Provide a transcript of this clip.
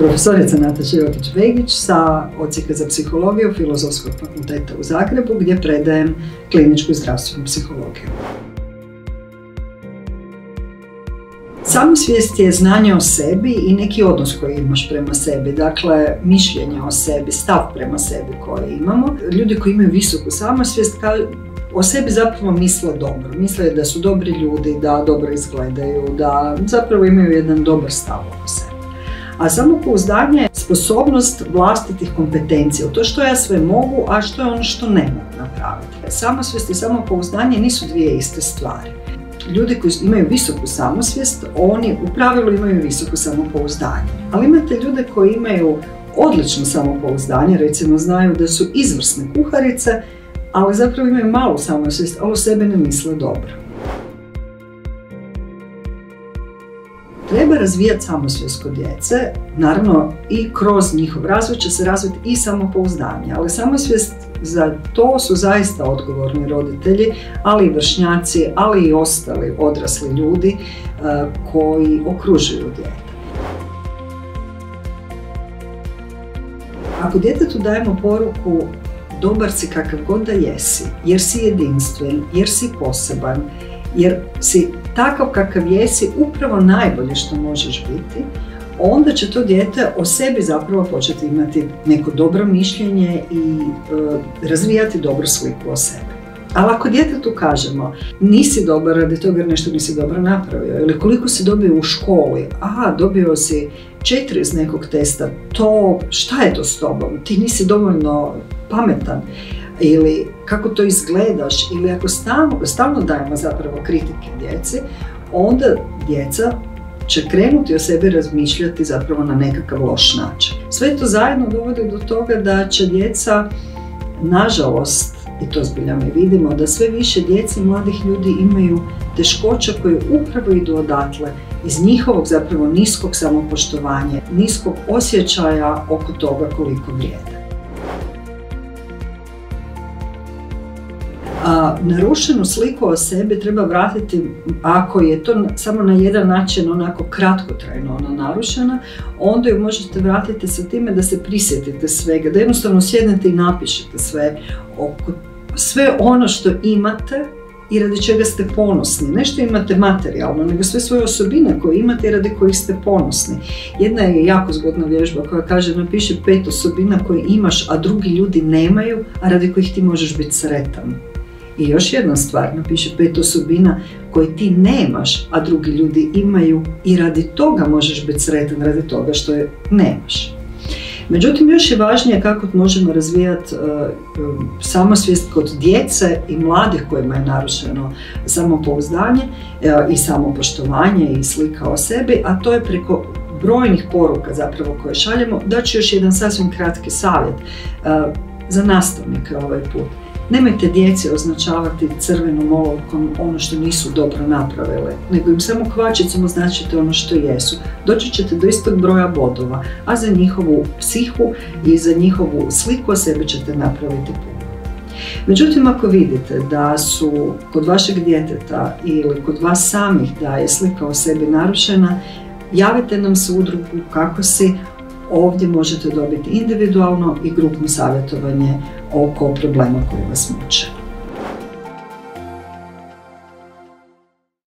profesorica Nataša Jokić-Begić sa Odsjeka za psihologiju Filozofskog fakulteta u Zagrebu, gdje predajem kliničku i zdravstvenu psihologiju. Samosvijest je znanje o sebi i neki odnos koji imaš prema sebi, dakle mišljenje o sebi, stav prema sebi koje imamo. Ljudi koji imaju visoku samosvijest o sebi zapravo misle dobro, misle da su dobri ljudi, da dobro izgledaju, da zapravo imaju jedan dobar stav o sebi. A samopouzdanje je sposobnost vlastitih kompetencija, to što ja sve mogu, a što je ono što ne mogu napraviti. Samosvijest i samopouzdanje nisu dvije iste stvari. Ljudi koji imaju visoku samosvijest, oni u pravilu imaju visoko samopouzdanje. Ali imate ljude koji imaju odlično samopouzdanje, recimo znaju da su izvrsne kuharice, ali zapravo imaju malu samosvijest, ali o sebi ne misle dobro. Treba razvijati samosvijest kod djece, naravno i kroz njihov razvoj će se razviti i samopouzdanje, ali samosvijest za to su zaista odgovorni roditelji, ali i vršnjaci, ali i ostali odrasli ljudi koji okružuju dijete. Ako djetetu dajemo poruku dobar si kakav god da jesi, jer si jedinstven, jer si poseban, jer si takav kakav jesi upravo najbolje što možeš biti, onda će to dijete o sebi zapravo početi imati neko dobro mišljenje i razvijati dobru sliku o sebi. Ali ako djetetu kažemo nisi dobar radi toga jer nešto nisi dobro napravio, ili koliko si dobio u školi, dobio si 4 iz nekog testa, to šta je to s tobom, ti nisi dovoljno pametan, ili kako to izgledaš, ili ako stalno dajemo zapravo kritike djeci, onda djeca će krenuti o sebi razmišljati zapravo na nekakav loš način. Sve to zajedno dovodi do toga da će djeca, nažalost, i to zbilja mi vidimo, da sve više djece i mladih ljudi imaju teškoća koje upravo idu odatle, iz njihovog zapravo niskog samopoštovanja, niskog osjećaja oko toga koliko vrijede. Narušenu sliku o sebi treba vratiti, ako je to samo na jedan način onako kratkotrajno ona narušena, onda ju možete vratiti sa time da se prisjetite svega, da jednostavno sjednete i napišete sve ono što imate i radi čega ste ponosni. Ne što imate materijalno, nego sve svoje osobine koje imate i radi kojih ste ponosni. Jedna je jako zgodna vježba koja kaže napiši 5 osobina koje imaš, a drugi ljudi nemaju, a radi kojih ti možeš biti sretan. I još jedna stvar, napiši 5 osobina koje ti nemaš, a drugi ljudi imaju i radi toga možeš biti sretan, radi toga što je nemaš. Međutim, još je važnije kako možemo razvijati samosvijest kod djece i mladih kojima je narušeno samopouzdanje i samopoštovanje i slika o sebi, a to je preko brojnih poruka zapravo koje šaljemo. Daću još jedan sasvim kratki savjet za nastavnike ovaj put. Nemojte djeci označavati crvenom olovkom ono što nisu dobro napravile, nego im samo kvačicom označite ono što jesu. Doći ćete do istog broja bodova, a za njihovu psihu i za njihovu sliku o sebi ćete napraviti puno. Međutim, ako vidite da su kod vašeg djeteta ili kod vas samih da je slika o sebi narušena, javite nam se u udrugu Kako si. Ovdje možete dobiti individualno i grupno savjetovanje oko problema koji vas muče.